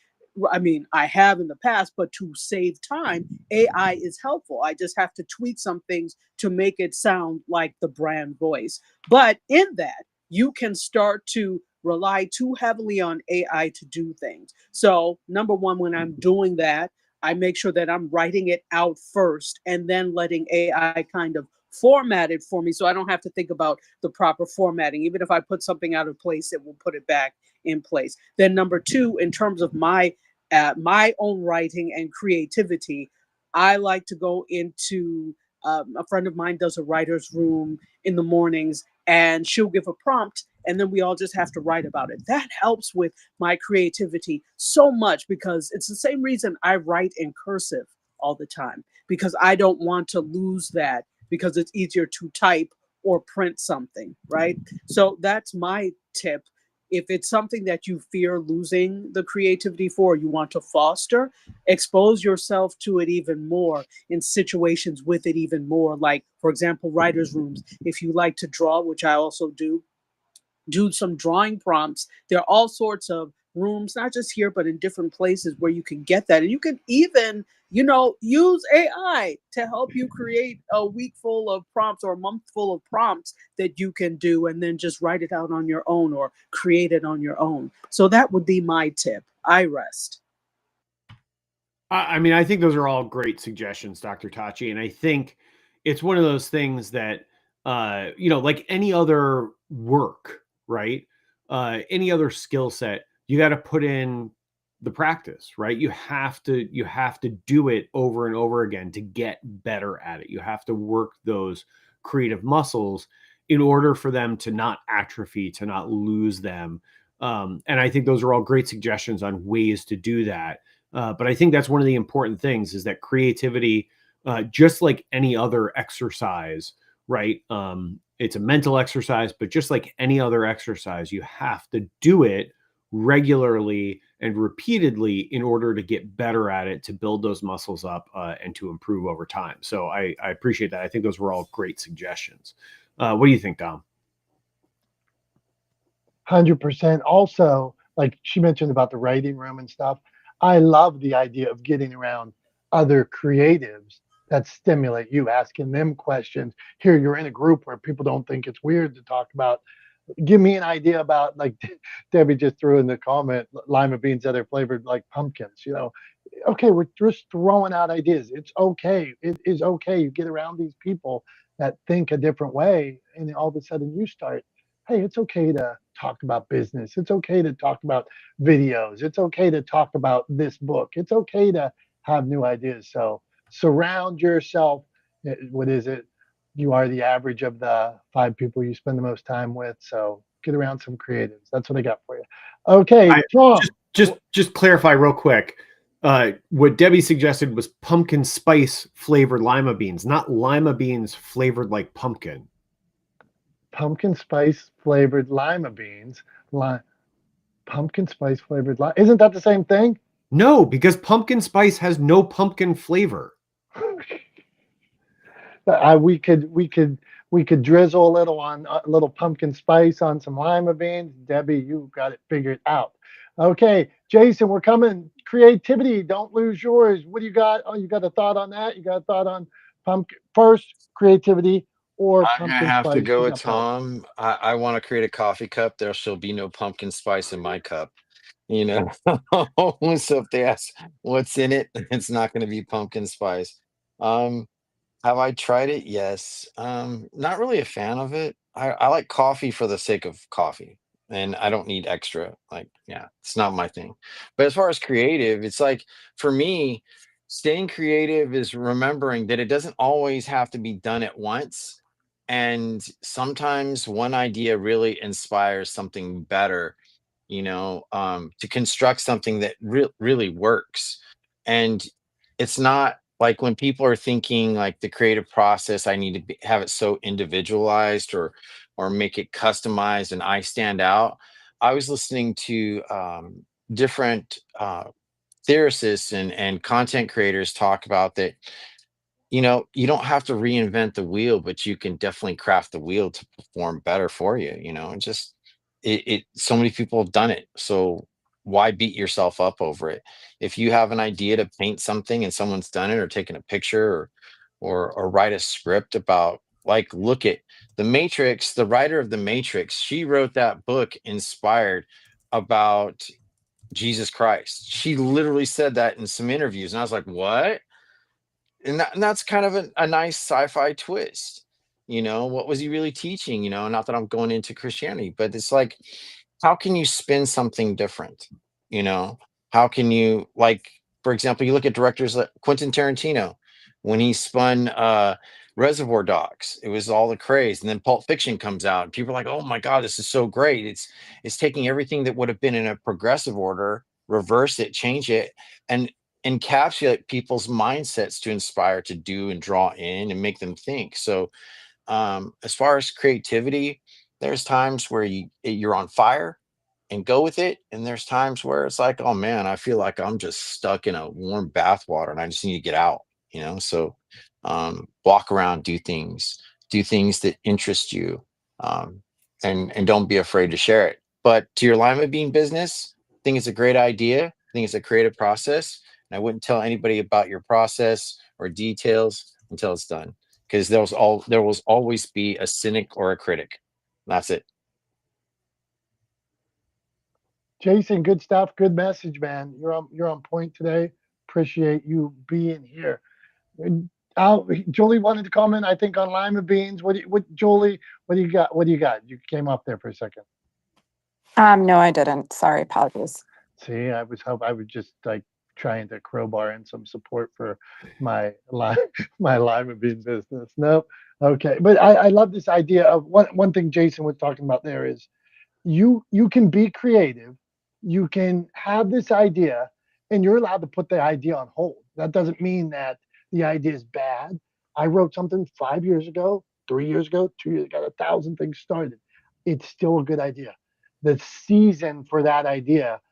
I mean, I have in the past, but to save time, AI is helpful. I just have to tweak some things to make it sound like the brand voice. But in that, you can start to rely too heavily on AI to do things. So, number one, when I'm doing that, I make sure that I'm writing it out first and then letting AI kind of format it for me, so I don't have to think about the proper formatting. Even if I put something out of place, it will put it back in place. Then number two, in terms of my own writing and creativity, I like to go into, a friend of mine does a writer's room in the mornings, and she'll give a prompt, and then we all just have to write about it. That helps with my creativity so much, because it's the same reason I write in cursive all the time, because I don't want to lose that, because it's easier to type or print something, right? So that's my tip. If it's something that you fear losing the creativity for, you want to foster, expose yourself to it even more, in situations with it even more. Like, for example, writers' rooms. If you like to draw, which I also do some drawing prompts. There are all sorts of rooms, not just here, but in different places where you can get that. And you can even, use AI to help you create a week full of prompts or a month full of prompts that you can do, and then just write it out on your own or create it on your own. So that would be my tip. I rest. I mean, I think those are all great suggestions, Dr. Tachi. And I think it's one of those things that, like any other work, right? Any other skill set, you got to put in the practice, right? You have to do it over and over again to get better at it. You have to work those creative muscles in order for them to not atrophy, to not lose them. And I think those are all great suggestions on ways to do that. But I think that's one of the important things, is that creativity, just like any other exercise, right? It's a mental exercise, but just like any other exercise, you have to do it regularly and repeatedly in order to get better at it, to build those muscles up, and to improve over time. So I appreciate that. I think those were all great suggestions. What do you think, Dom? 100%. Also, like she mentioned about the writing room and stuff, I love the idea of getting around other creatives that stimulate you, asking them questions. Here, you're in a group where people don't think it's weird to talk about. Give me an idea about, like Debbie just threw in the comment, lima beans that are flavored like pumpkins. Okay, we're just throwing out ideas. It's okay. It is okay. You get around these people that think a different way, and all of a sudden you start, hey, it's okay to talk about business. It's okay to talk about videos. It's okay to talk about this book. It's okay to have new ideas. So surround yourself. What is it? You are the average of the 5 people you spend the most time with. So get around some creatives. That's what I got for you. Okay, Tom. Just clarify real quick. What Debbie suggested was pumpkin spice flavored lima beans, not lima beans flavored like pumpkin. Pumpkin spice flavored lima beans. Pumpkin spice flavored lima. Isn't that the same thing? No, because pumpkin spice has no pumpkin flavor. We could drizzle a little pumpkin spice on some lima beans. Debbie, you got it figured out. Okay, Jason, we're coming. Creativity, don't lose yours. What do you got? Oh, you got a thought on that? You got a thought on pumpkin first creativity or I'm gonna pumpkin have to spice? go You with got both. Tom. I want to create a coffee cup. There shall be no pumpkin spice in my cup. You know, so if they ask what's in it, it's not going to be pumpkin spice. Um, Have I tried it? Yes. Not really a fan of it. I like coffee for the sake of coffee, and I don't need extra. Like, yeah, it's not my thing. But as far as creative, it's like for me, staying creative is remembering that it doesn't always have to be done at once. And sometimes one idea really inspires something better, to construct something that really works. And it's not like when people are thinking like the creative process, I need to have it so individualized or make it customized and I stand out. I was listening to different theorists and content creators talk about that. You don't have to reinvent the wheel, but you can definitely craft the wheel to perform better for you. And just so many people have done it. So why beat yourself up over it? If you have an idea to paint something and someone's done it or taken a picture or write a script about, like, look at the Matrix, the writer of the Matrix, she wrote that book inspired about Jesus Christ. She literally said that in some interviews. And I was like, what? And that's kind of a nice sci-fi twist. What was he really teaching? Not that I'm going into Christianity, but it's like, how can you spin something different? you know how can you, like, for example, you look at directors like Quentin Tarantino. When he spun Reservoir Dogs, it was all the craze, and then Pulp Fiction comes out and people are like, oh my god, this is so great. It's taking everything that would have been in a progressive order, reverse it, change it, and encapsulate people's mindsets to inspire, to do and draw in and make them think. So as far as creativity, there's times where you're on fire and go with it, and there's times where it's like, oh man, I feel like I'm just stuck in a warm bath water and I just need to get out. So walk around, do things that interest you, and don't be afraid to share it. But to your lima bean business, I think it's a great idea. I think it's a creative process, and I wouldn't tell anybody about your process or details until it's done, because there will always be a cynic or a critic. That's it. Jason, good stuff. Good message, man. You're on point today. Appreciate you being here. Julie wanted to comment, I think, on lima beans. Julie? What do you got? What do you got? You came up there for a second. No, I didn't. Sorry, apologies. See, I was just like trying to crowbar in some support for my my lima bean business. Nope. Okay, but I love this idea of one thing Jason was talking about there is you can be creative, you can have this idea, and you're allowed to put the idea on hold. That doesn't mean that the idea is bad. I wrote something 5 years ago, 3 years ago, 2 years ago, 1,000 things started. It's still a good idea. The season for that idea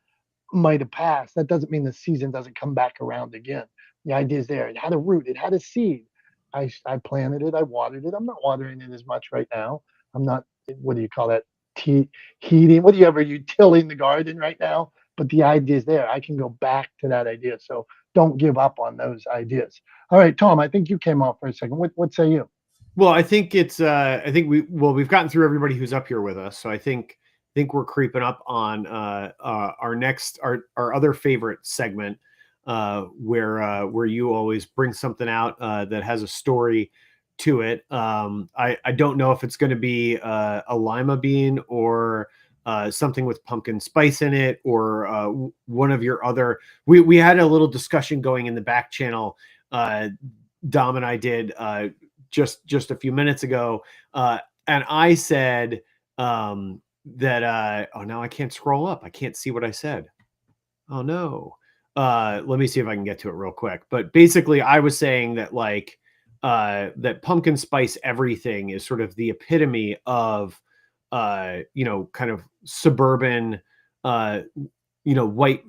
might have passed. That doesn't mean the season doesn't come back around again. The idea is there. It had a root, it had a seed. I planted it, I watered it. I'm not watering it as much right now. I'm not, what do you call that? Heating, whatever, you tilling the garden right now. But the idea is there. I can go back to that idea. So don't give up on those ideas. All right, Tom, I think you came off for a second. What say you? Well, I think we've gotten through everybody who's up here with us. So I think we're creeping up on our other favorite segment, where you always bring something out that has a story to it. I don't know if it's going to be a lima bean or something with pumpkin spice in it, or one of your other. We had a little discussion going in the back channel. Dom and I did just a few minutes ago, and I said that. Oh, now I can't scroll up. I can't see what I said. Oh no. Let me see if I can get to it real quick. But basically, I was saying that that pumpkin spice everything is sort of the epitome of kind of suburban, white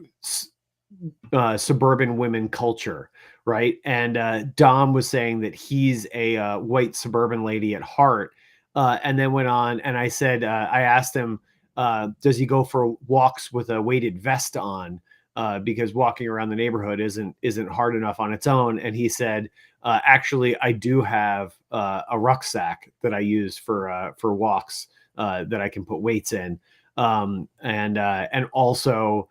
suburban women culture, right? And Dom was saying that he's a white suburban lady at heart, and then went on, and I said, I asked him, does he go for walks with a weighted vest on? Because walking around the neighborhood isn't hard enough on its own. And he said, actually, I do have a rucksack that I use for walks, that I can put weights in, and also.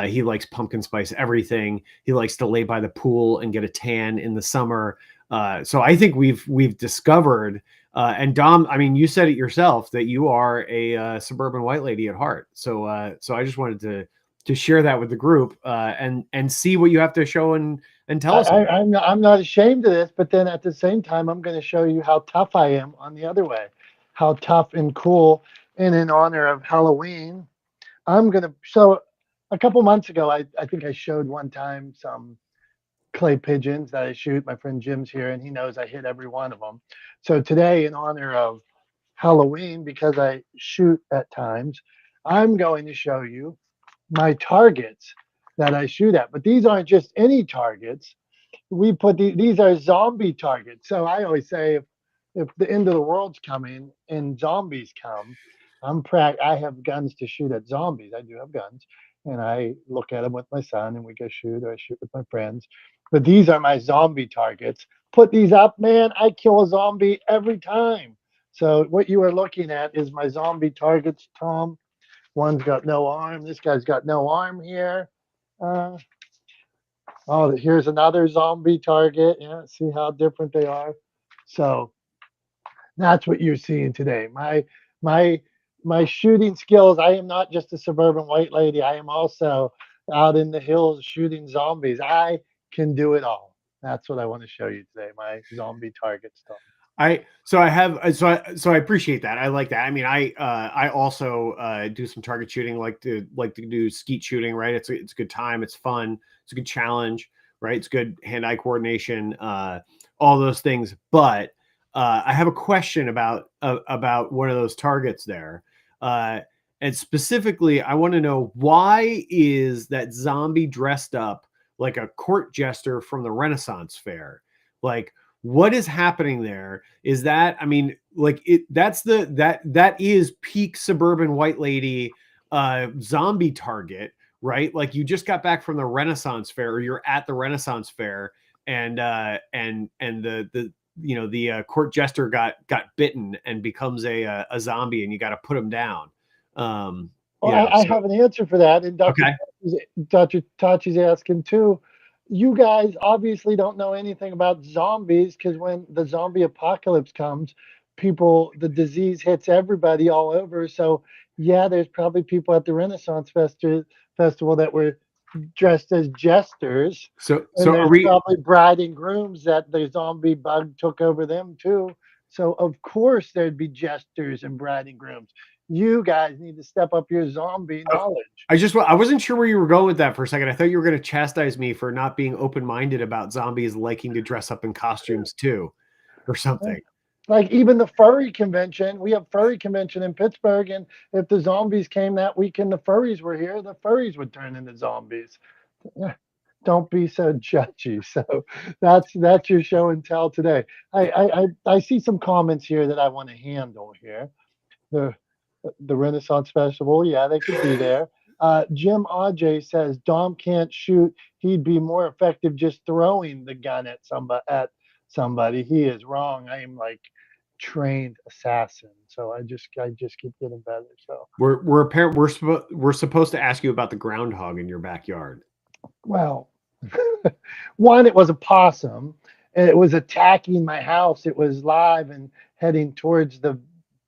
He likes pumpkin spice everything. He likes to lay by the pool and get a tan in the summer. So I think we've discovered, and Dom, I mean, you said it yourself that you are a suburban white lady at heart. So so I just wanted to share that with the group, and see what you have to show and tell us about. I'm not ashamed of this, but then at the same time, I'm going to show you how tough I am on the other way, how tough and cool. And in honor of Halloween, I'm going to. So a couple months ago, I think I showed one time some clay pigeons that I shoot. My friend Jim's here, and he knows I hit every one of them. So today, in honor of Halloween, because I shoot at times, I'm going to show you my targets that I shoot at. But these aren't just any targets. We put these are zombie targets. So I always say if the end of the world's coming and zombies come, I have guns to shoot at zombies. I do have guns, and I look at them with my son, and we go shoot, or I shoot with my friends. But these are my zombie targets. Put these up, man. I kill a zombie every time. So what you are looking at is my zombie targets, Tom. One's got no arm. This guy's got no arm here. Uh, oh, here's another zombie target. Yeah, see how different they are. So that's what you're seeing today. My my shooting skills. I am not just a suburban white lady. I am also out in the hills shooting zombies. I can do it all. That's what I want to show you today. My zombie target stuff. So I appreciate that. I like that. I mean, I also do some target shooting, like to do skeet shooting, right? It's a good time, it's fun, it's a good challenge, right? It's good hand-eye coordination, all those things. But I have a question about one of those targets there. And specifically, I want to know, why is that zombie dressed up like a court jester from the Renaissance fair? Like, what is happening there? Is that, I mean, like that is peak suburban white lady zombie target, right? Like, you just got back from the Renaissance fair, or you're at the Renaissance fair, and the court jester got bitten and becomes a zombie, and you got to put him down. Well, I have an answer for that, and Okay. Dr. Tachi's asking too. You guys obviously don't know anything about zombies, because when the zombie apocalypse comes, the disease hits everybody all over. So yeah, there's probably people at the Renaissance Festival that were dressed as jesters, So and are there's we? probably bride and grooms that the zombie bug took over them too. So of course there'd be jesters and bride and grooms. You guys need to step up your zombie knowledge. I wasn't sure where you were going with that for a second. I thought you were going to chastise me for not being open-minded about zombies liking to dress up in costumes too, or something. Like even the furry convention, we have furry convention in Pittsburgh, and if the zombies came that weekend, the furries were here, the furries would turn into zombies. Don't be so judgy. So that's your show and tell today. I see some comments here that I want to handle here. The Renaissance Festival, yeah, they could be there. Jim Aj says Dom can't shoot. He'd be more effective just throwing the gun at somebody. He is wrong. I am like trained assassin, so I just keep getting better. So We're supposed to ask you about the groundhog in your backyard. well, one, it was a possum, and it was attacking my house. It was live and heading towards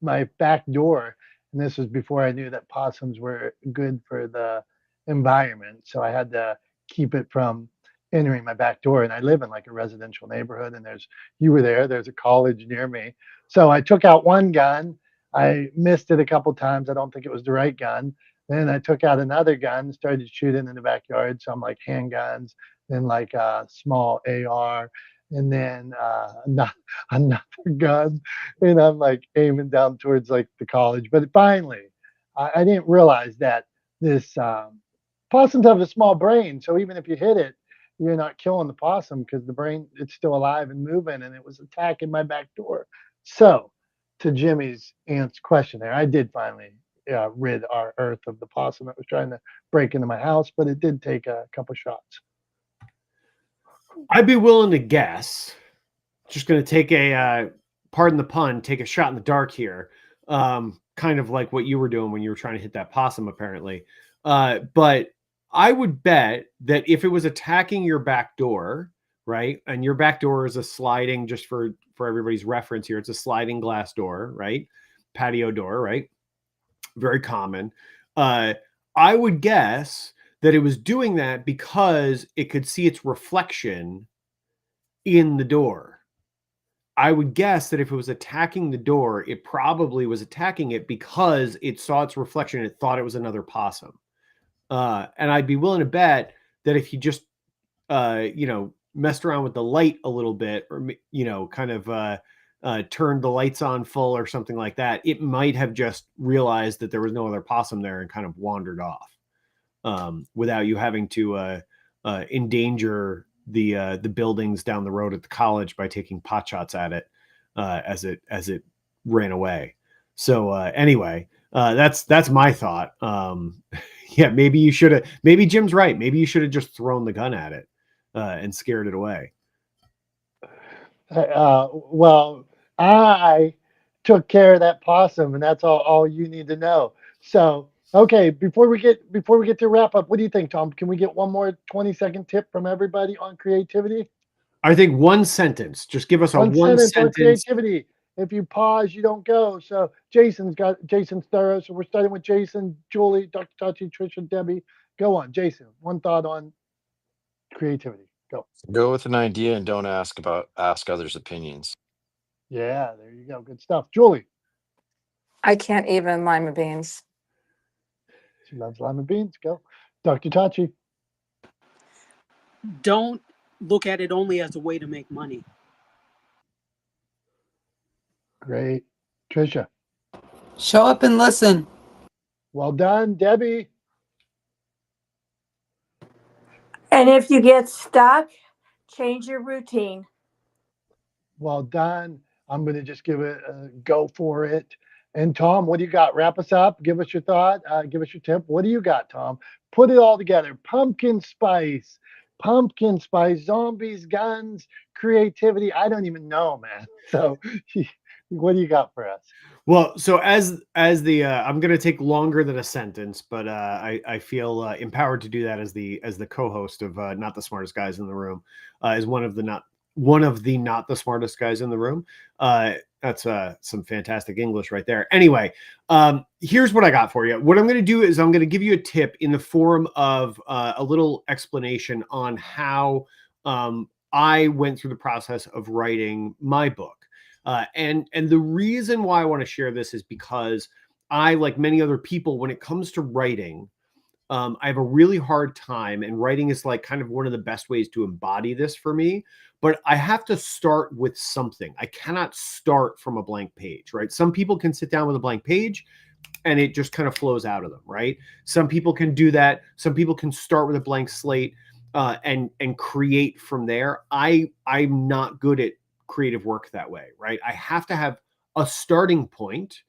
my back door. And this was before I knew that possums were good for the environment. So I had to keep it from entering my back door. And I live in like a residential neighborhood, and there's a college near me. So I took out one gun. I missed it a couple times. I don't think it was the right gun. Then I took out another gun, started shooting in the backyard. Some like handguns, then like a small AR, and then another gun, and I'm like aiming down towards like the college. But finally, I didn't realize that this possums have a small brain, so even if you hit it, you're not killing the possum, because the brain, it's still alive and moving, and it was attacking my back door. So, to Jimmy's aunt's question there, I did finally rid our earth of the possum that was trying to break into my house, but it did take a couple shots. I'd be willing to guess. Just going to take pardon the pun, take a shot in the dark here. Kind of like what you were doing when you were trying to hit that possum, apparently. But I would bet that if it was attacking your back door, right? And your back door is a sliding, just for everybody's reference here, it's a sliding glass door, right? Patio door, right? Very common. I would guess that it was doing that because it could see its reflection in the door. I would guess that if it was attacking the door, it probably was attacking it because it saw its reflection and it thought it was another possum. And I'd be willing to bet that if you just, messed around with the light a little bit, or, kind of turned the lights on full or something like that, it might have just realized that there was no other possum there and kind of wandered off, without you having to endanger the buildings down the road at the college by taking pot shots at it as it ran away. So anyway, that's my thought. Yeah, maybe Jim's right. Maybe you should have just thrown the gun at it and scared it away. Well, I took care of that possum, and that's all you need to know. So, okay, before we get to wrap up, what do you think, Tom? Can we get one more 20-second tip from everybody on creativity? I think one sentence. Just give us a One one sentence on sentence. creativity. If you pause, you don't go. So Jason's thorough. So we're starting with Jason, Julie, Dr. Tachi, Trisha, Debbie. Go on, Jason. One thought on creativity. Go. Go with an idea and don't ask others' opinions. Yeah, there you go. Good stuff. Julie. I can't even lima beans. She loves lima beans. Go. Dr. Tachi. Don't look at it only as a way to make money. Great. Trisha. Show up and listen. Well done, Debbie. And if you get stuck, change your routine. Well done. I'm going to just give it a go for it. And Tom, what do you got? Wrap us up. Give us your thought. Give us your tip. What do you got, Tom? Put it all together. Pumpkin spice, zombies, guns, creativity. I don't even know, man. So what do you got for us? Well, so as the I'm going to take longer than a sentence, but I feel empowered to do that as the co-host of Not the Smartest Guys in the Room, as one of the not the smartest guys in the room. That's some fantastic English right there. Anyway, here's what I got for you. What I'm going to do is I'm going to give you a tip in the form of a little explanation on how I went through the process of writing my book. And the reason why I want to share this is because I, like many other people, when it comes to writing, I have a really hard time, and writing is like kind of one of the best ways to embody this for me. But I have to start with something. I cannot start from a blank page, right? Some people can sit down with a blank page and it just kind of flows out of them, right? Some people can do that. Some people can start with a blank slate and create from there. I'm not good at creative work that way, right? I have to have a starting point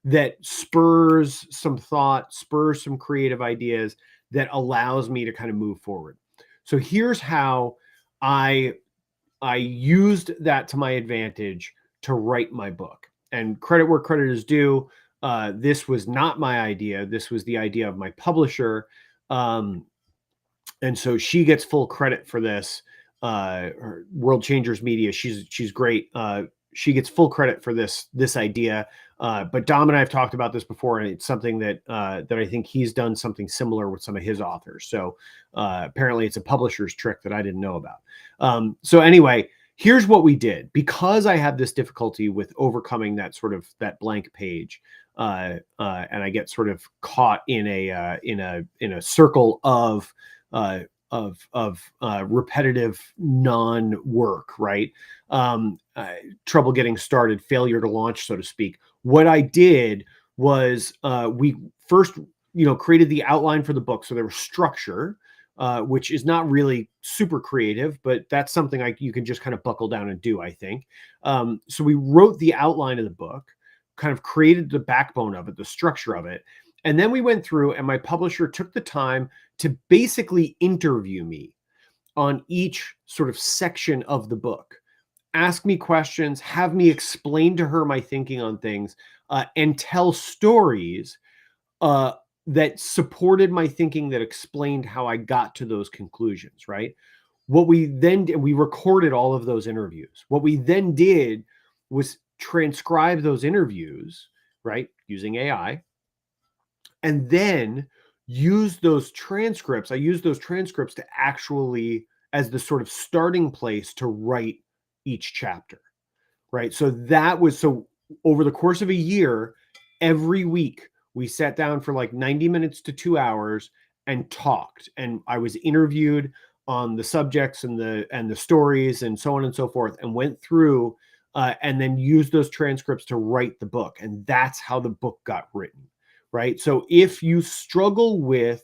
that spurs some thought, spurs some creative ideas that allows me to kind of move forward. So here's how I used that to my advantage to write my book. And credit where credit is due. This was not my idea. This was the idea of my publisher. And so she gets full credit for this. World Changers Media. She's great. She gets full credit for this idea. But Dom and I have talked about this before, and it's something that I think he's done something similar with some of his authors. So apparently it's a publisher's trick that I didn't know about. So anyway, here's what we did. Because I have this difficulty with overcoming that blank page, and I get sort of caught in a circle of repetitive non-work, right? Trouble getting started, failure to launch, so to speak. What I did was we first, created the outline for the book. So there was structure, which is not really super creative, but that's something you can just kind of buckle down and do, I think. So we wrote the outline of the book, kind of created the backbone of it, the structure of it. And then we went through, and my publisher took the time to basically interview me on each sort of section of the book, ask me questions, have me explain to her my thinking on things, and tell stories that supported my thinking, that explained how I got to those conclusions, right? What we then did, we recorded all of those interviews. What we then did was transcribe those interviews, right, using AI, and then use those transcripts. I use those transcripts to actually as the sort of starting place to write each chapter, right? So that was so over the course of a year, every week we sat down for like 90 minutes to 2 hours and talked. And I was interviewed on the subjects and the stories and so on and so forth, and went through and then used those transcripts to write the book. And that's how the book got written, right? So if you struggle with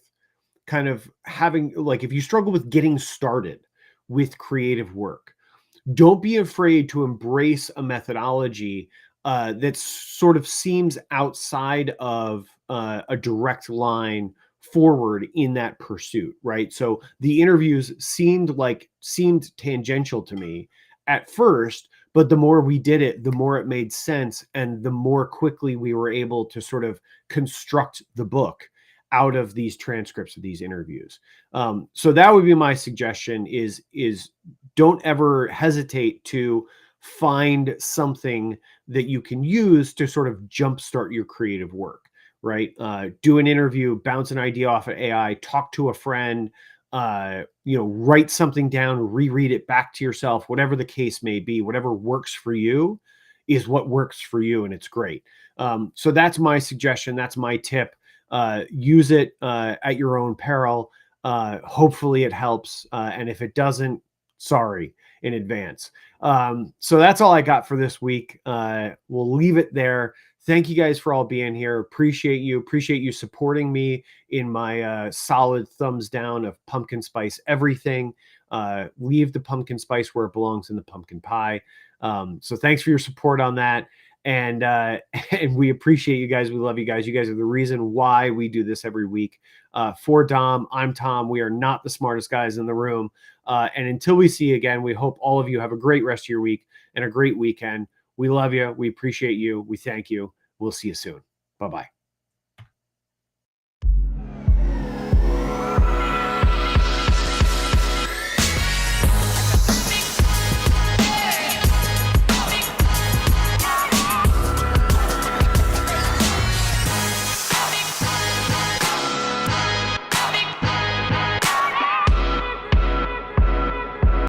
kind of having like if you struggle with getting started with creative work, don't be afraid to embrace a methodology that sort of seems outside of a direct line forward in that pursuit, right? So the interviews seemed tangential to me at first, but the more we did it, the more it made sense, and the more quickly we were able to sort of construct the book out of these transcripts of these interviews. So that would be my suggestion: is don't ever hesitate to find something that you can use to sort of jumpstart your creative work, right? Do an interview, bounce an idea off of AI, talk to a friend, write something down, reread it back to yourself, whatever the case may be. Whatever works for you is what works for you, and it's great. So that's my suggestion. That's my tip. Use it at your own peril. Hopefully it helps. And if it doesn't, sorry in advance. So that's all I got for this week. We'll leave it there. Thank you guys for all being here. Appreciate you supporting me in my solid thumbs down of pumpkin spice everything. Leave the pumpkin spice where it belongs, in the pumpkin pie. So thanks for your support on that. And we appreciate you guys. We love you guys. You guys are the reason why we do this every week. For Dom, I'm Tom. We are not the smartest guys in the room. And until we see you again, we hope all of you have a great rest of your week and a great weekend. We love you. We appreciate you. We thank you. We'll see you soon. Bye-bye.